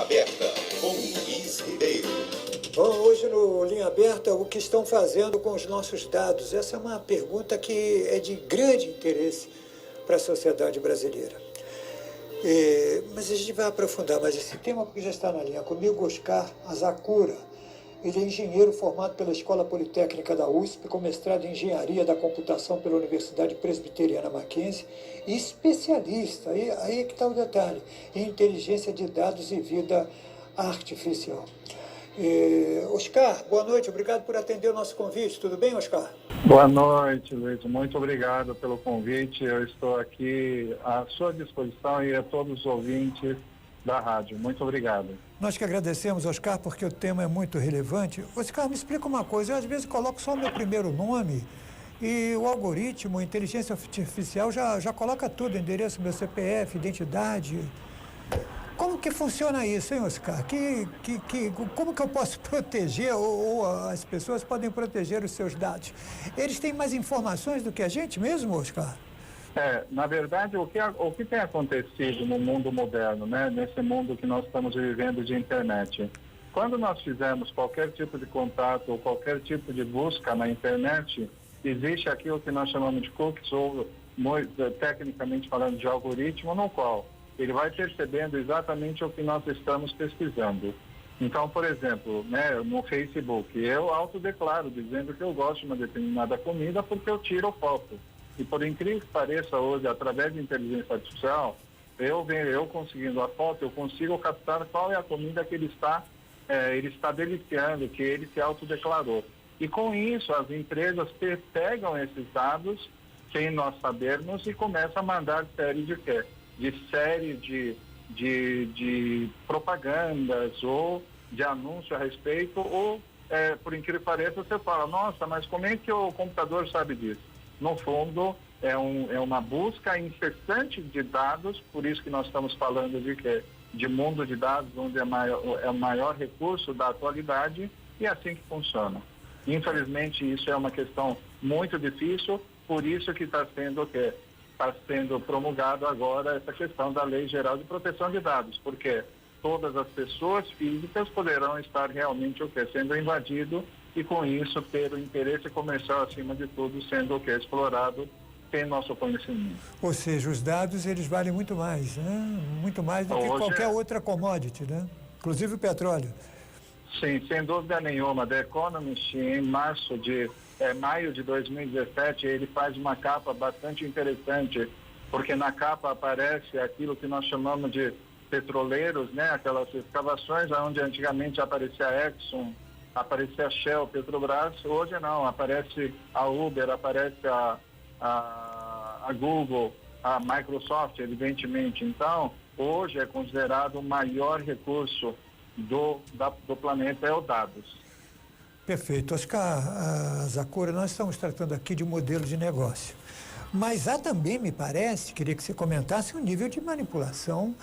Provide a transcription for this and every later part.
Aberta, com Luiz Ribeiro. Bom, hoje no Linha Aberta, o que estão fazendo com os nossos dados? Essa é uma pergunta que é de grande interesse para a sociedade brasileira. Mas a gente vai aprofundar mais esse tema porque já está na linha comigo Oscar Asakura. Ele é engenheiro formado pela Escola Politécnica da USP, com mestrado em Engenharia da Computação pela Universidade Presbiteriana Mackenzie e especialista, aí é que está o detalhe, em inteligência de dados e vida artificial. Oscar, boa noite, obrigado por atender o nosso convite. Tudo bem, Oscar? Boa noite, Luiz. Muito obrigado pelo convite. Eu estou aqui à sua disposição e a todos os ouvintes da rádio. Muito obrigado. Nós que agradecemos, Oscar, porque o tema é muito relevante. Oscar, me explica uma coisa. Eu, às vezes, coloco só o meu primeiro nome e o algoritmo, a inteligência artificial, já coloca tudo, endereço, meu CPF, identidade. Como que funciona isso, hein, Oscar? Como que eu posso proteger, ou as pessoas podem proteger os seus dados? Eles têm mais informações do que a gente mesmo, Oscar? Na verdade, o que tem acontecido no mundo moderno, né, nesse mundo que nós estamos vivendo de internet? Quando nós fizermos qualquer tipo de contato ou qualquer tipo de busca na internet, existe aquilo que nós chamamos de cookies, ou tecnicamente falando de algoritmo, no qual ele vai percebendo exatamente o que nós estamos pesquisando. Então, por exemplo, né, no Facebook, eu autodeclaro dizendo que eu gosto de uma determinada comida porque eu tiro foto. E por incrível que pareça, hoje, através de inteligência artificial, eu conseguindo a foto, eu consigo captar qual é a comida que ele está deliciando, que ele se autodeclarou. E com isso, as empresas pegam esses dados, sem nós sabermos, e começam a mandar séries de propagandas ou de anúncio a respeito, ou, por incrível que pareça, você fala, nossa, mas como é que o computador sabe disso? No fundo, é uma busca incessante de dados, por isso que nós estamos falando de mundo de dados, onde é o maior recurso da atualidade, e é assim que funciona. Infelizmente, isso é uma questão muito difícil, por isso que está sendo promulgado agora essa questão da Lei Geral de Proteção de Dados, porque todas as pessoas físicas poderão estar realmente sendo invadido e com isso ter o interesse comercial acima de tudo sendo explorado sem nosso conhecimento. Ou seja, os dados eles valem muito mais, né? Muito mais do que qualquer outra commodity, né? Inclusive o petróleo. Sim, sem dúvida nenhuma. The Economist, em maio de 2017, ele faz uma capa bastante interessante, porque na capa aparece aquilo que nós chamamos de petroleiros, né? Aquelas escavações onde antigamente aparecia a Exxon, aparecia a Shell, Petrobras. Hoje não, aparece a Uber, aparece a Google, a Microsoft, evidentemente. Então, hoje é considerado o maior recurso do planeta é o dados. Perfeito. Oscar Asakura, nós estamos tratando aqui de um modelo de negócio. Mas há também, me parece, queria que você comentasse, um nível de manipulação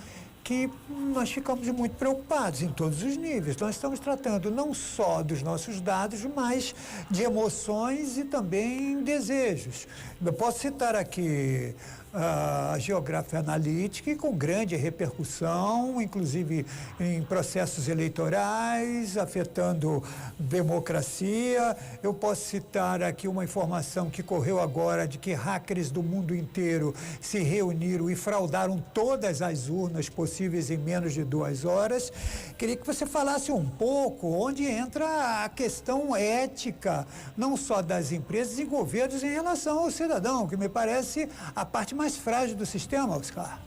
que nós ficamos muito preocupados em todos os níveis. Nós estamos tratando não só dos nossos dados, mas de emoções e também desejos. Eu posso citar aqui a Geographic Analytics, com grande repercussão, inclusive em processos eleitorais, afetando democracia. Eu posso citar aqui uma informação que correu agora de que hackers do mundo inteiro se reuniram e fraudaram todas as urnas possíveis em menos de 2 horas. Queria que você falasse um pouco onde entra a questão ética, não só das empresas e governos em relação ao cidadão, que me parece a parte mais frágil do sistema, Oscar.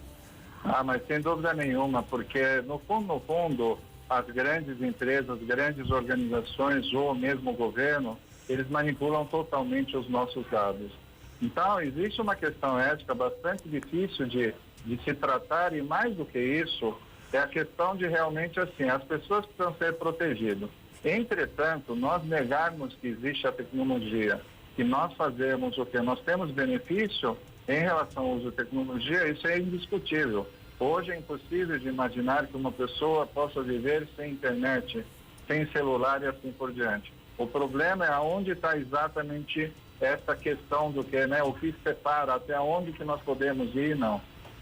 Mas sem dúvida nenhuma, porque no fundo, as grandes empresas, grandes organizações ou mesmo o governo, eles manipulam totalmente os nossos dados. Então, existe uma questão ética bastante difícil de se tratar, e mais do que isso, é a questão de realmente as pessoas precisam ser protegidas. Entretanto, nós negarmos que existe a tecnologia, que nós fazemos nós temos benefício em relação ao uso de tecnologia, isso é indiscutível. Hoje é impossível de imaginar que uma pessoa possa viver sem internet, sem celular e assim por diante. O problema é aonde está exatamente essa questão do o que separa, até onde que nós podemos ir, não.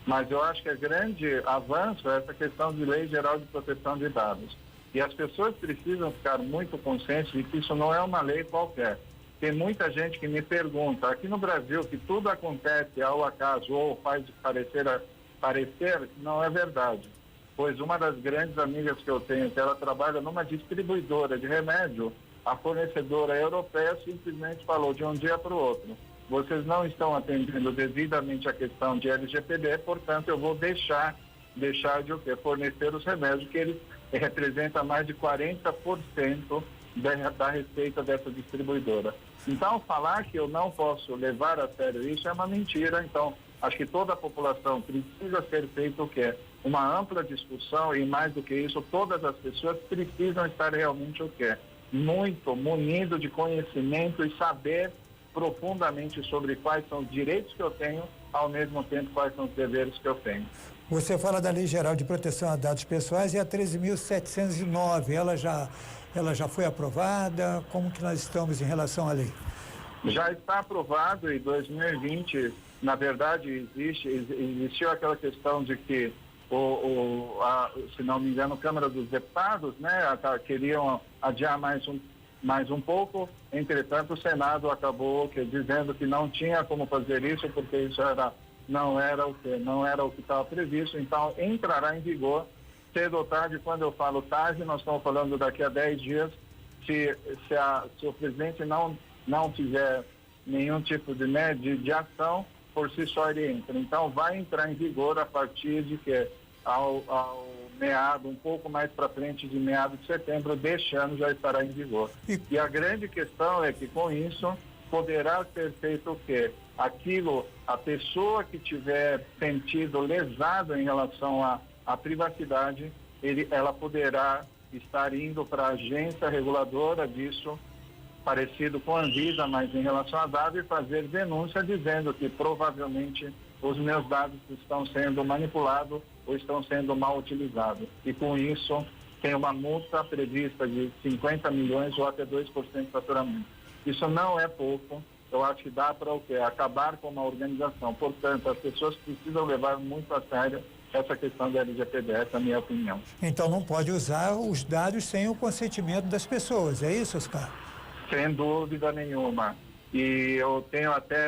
Mas eu acho que é grande avanço essa questão de Lei Geral de Proteção de Dados. E as pessoas precisam ficar muito conscientes de que isso não é uma lei qualquer. Tem muita gente que me pergunta, aqui no Brasil, que tudo acontece ao acaso ou faz parecer, não é verdade. Pois uma das grandes amigas que eu tenho, que ela trabalha numa distribuidora de remédio, a fornecedora europeia simplesmente falou de um dia para o outro: vocês não estão atendendo devidamente a questão de LGPD, portanto eu vou deixar de o quê? Fornecer os remédios, que eles representam mais de 40% da receita dessa distribuidora. Então, falar que eu não posso levar a sério isso é uma mentira. Então, acho que toda a população precisa ser feito o quê? Uma ampla discussão, e mais do que isso, todas as pessoas precisam estar realmente o quê? Muito munido de conhecimento e saber profundamente sobre quais são os direitos que eu tenho, ao mesmo tempo quais são os deveres que eu tenho. Você fala da Lei Geral de Proteção a Dados Pessoais e a 13.709, ela já foi aprovada? Como que nós estamos em relação à lei? Já está aprovado, e 2020, na verdade, existiu aquela questão de que, se não me engano, a Câmara dos Deputados, né, queriam adiar mais um pouco. Entretanto, o Senado acabou dizendo que não tinha como fazer isso, porque isso não era o que estava previsto. Então, entrará em vigor cedo ou tarde. Quando eu falo tarde, nós estamos falando daqui a 10 dias, se o presidente não fizer nenhum tipo de ação, por si só ele entra. Então, vai entrar em vigor a partir de que, ao meado, um pouco mais para frente de meados de setembro deste ano, já estará em vigor. E a grande questão é que, com isso, poderá ser feito o quê? A pessoa que tiver sentido lesado em relação à privacidade, ela poderá estar indo para a agência reguladora disso, parecido com a Anvisa, mas em relação a dados, e fazer denúncia dizendo que provavelmente os meus dados estão sendo manipulados ou estão sendo mal utilizados. E com isso tem uma multa prevista de 50 milhões ou até 2% de faturamento. Isso não é pouco. Eu acho que dá para o quê? Acabar com uma organização. Portanto, as pessoas precisam levar muito a sério essa questão da LGPD, essa é a minha opinião. Então não pode usar os dados sem o consentimento das pessoas, é isso, Oscar? Sem dúvida nenhuma. E eu tenho até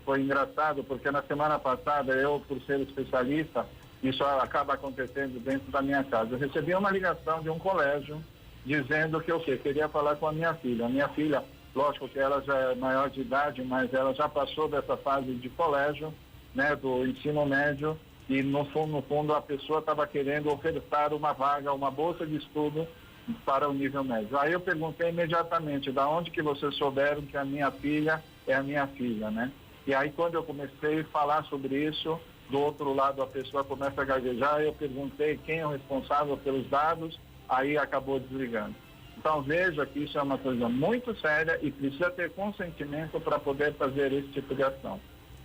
foi engraçado, porque na semana passada, eu, por ser especialista, isso acaba acontecendo dentro da minha casa. Eu recebi uma ligação de um colégio dizendo que eu queria falar com a minha filha. A minha filha, lógico que ela já é maior de idade, mas ela já passou dessa fase de colégio, né, do ensino médio, e no fundo a pessoa estava querendo ofertar uma vaga, uma bolsa de estudo para o nível médio. Aí eu perguntei imediatamente: da onde que vocês souberam que a minha filha é a minha filha, né? E aí, quando eu comecei a falar sobre isso, do outro lado a pessoa começa a gaguejar. Eu perguntei quem é o responsável pelos dados, aí acabou desligando. Então veja que isso é uma coisa muito séria e precisa ter consentimento para poder fazer esse tipo de ação.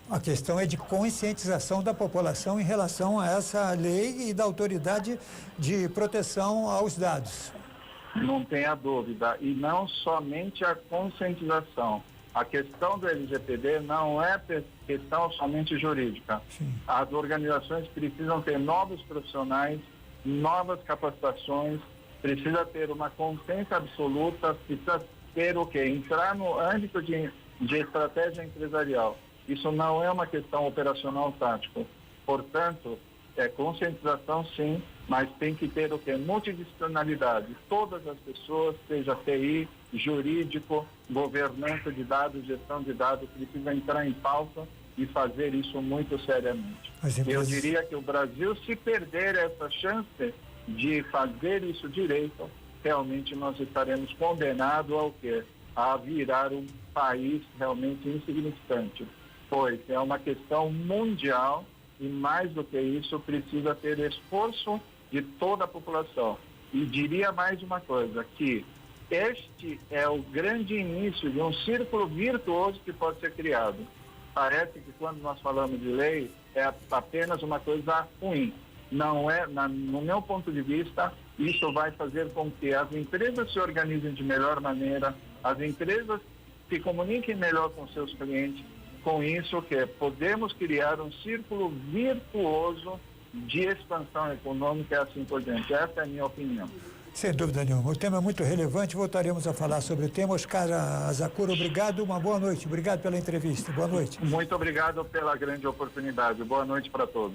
A questão é de conscientização da população em relação a essa lei e da autoridade de proteção aos dados. Não tenha dúvida. E não somente a conscientização. A questão do LGPD não é questão somente jurídica. Sim. As organizações precisam ter novos profissionais, novas capacitações, precisa ter uma consciência absoluta, precisa ter o quê? Entrar no âmbito de estratégia empresarial. Isso não é uma questão operacional tática. Portanto, conscientização sim, mas tem que ter o quê? Multidisciplinaridade. Todas as pessoas, seja TI, jurídico, governança de dados, gestão de dados, precisam entrar em pauta e fazer isso muito seriamente. Eu diria que o Brasil, se perder essa chance de fazer isso direito, realmente nós estaremos condenados ao quê? A virar um país realmente insignificante. Pois é uma questão mundial e, mais do que isso, precisa ter esforço de toda a população. E diria mais uma coisa, que este é o grande início de um círculo virtuoso que pode ser criado. Parece que quando nós falamos de lei, é apenas uma coisa ruim. Não é, no meu ponto de vista, isso vai fazer com que as empresas se organizem de melhor maneira, as empresas se comuniquem melhor com seus clientes, com isso que podemos criar um círculo virtuoso de expansão econômica e assim por diante. Essa é a minha opinião. Sem dúvida nenhuma. O tema é muito relevante, voltaremos a falar sobre o tema. Oscar Asakura, obrigado, uma boa noite. Obrigado pela entrevista. Boa noite. Muito obrigado pela grande oportunidade. Boa noite para todos.